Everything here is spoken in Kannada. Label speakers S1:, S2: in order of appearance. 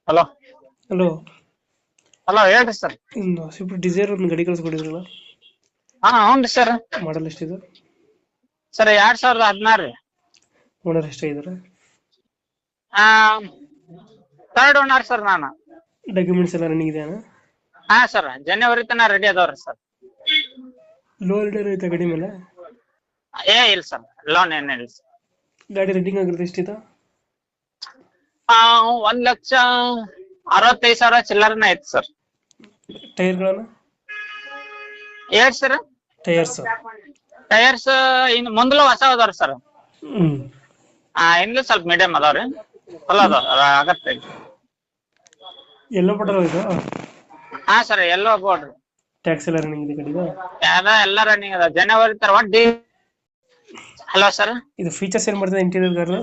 S1: Hello
S2: hello.
S1: ಹಲೋ ಹೇಳ್ರಿ ಸರ್.
S2: ಒಂದು ಸ್ವಿಫ್ಟ್ ಡಿಸೈರ್ ಒಂದು ಗಾಡಿ ಕಳಿಸ್ಕೊಡಿದ್ರಲ್ಲ,
S1: ಹಾ ಹ್ಞೂ ಸರ್.
S2: ಮಾಡಲ್ ಎಷ್ಟಿದೆ?
S1: ಸರ್ 2016 ರೀ.
S2: ಓನರ್ ಎಷ್ಟಾಗಿದ್ದಾರೆ?
S1: ಆ ಥರ್ಡ್ ಓನರ್ ಸರ್ ನಾನು.
S2: ಡಾಕ್ಯುಮೆಂಟ್ಸ್ ಎಲ್ಲ ರನ್ನಿಂಗ್ ಇದೆಯಾ?
S1: ಹಾ ಸರ್, ಜನವರಿ ತನಕ ರೆಡಿ ಅದಾವ್ರಿ ಸರ್.
S2: ಲೋನ್ ಐತೆ ಗಾಡಿ ಮೇಲೆ?
S1: ಇಲ್ಲ ಸರ್, ಲೋನ್ ಏನಿಲ್ಲ ಸರ್.
S2: ಗಾಡಿ ರನ್ನಿಂಗ್ ಆಗಿರೋದು ಎಷ್ಟಿದೆ?
S1: 1,65,000 ಚಿಲ್ಲರ್ನ ಐತಿ ಸರ್.
S2: ಟೈರ್ಗಳನ್ನು?
S1: ಏಟ್ ಸರ್
S2: ಟೈರ್ಸ್?
S1: ಟೈರ್ಸ್ ಇನ್ನು ಮುಂದಲು ಹೊಸ ಅದಾವ್ರಿ ಸರ್.
S2: ಹ್ಮ್.
S1: ಹಿಂದ್ಲು ಸ್ವಲ್ಪ ಮೀಡಿಯಂ ಅದಾವ್ರಿ, ಚಲೋ ಅದಾವ ಆಗತ್ತೆ.
S2: ಎಲ್ಲೋ ಪೆಟ್ರೋಲ್ ಇದು?
S1: ಹಾ ಸರ್, ಎಲ್ಲೋ ಬೋರ್ಡ್.
S2: ಟ್ಯಾಕ್ಸ್ ಎಲ್ಲ ರನ್ನಿಂಗ್ ಇದೆ ಗಾಡಿದು?
S1: ಎಲ್ಲ ರನ್ನಿಂಗ್ ಅದ. ಜನವರಿ ತರ ಒಡ್ಡಿ. Hello sir.
S2: ಇದು ಫೀಚರ್ಸ್ ಏನ್ ಮಾಡ್ತದೆ ಇಂಟೀರಿಯರ್ ಗಾಡಿ?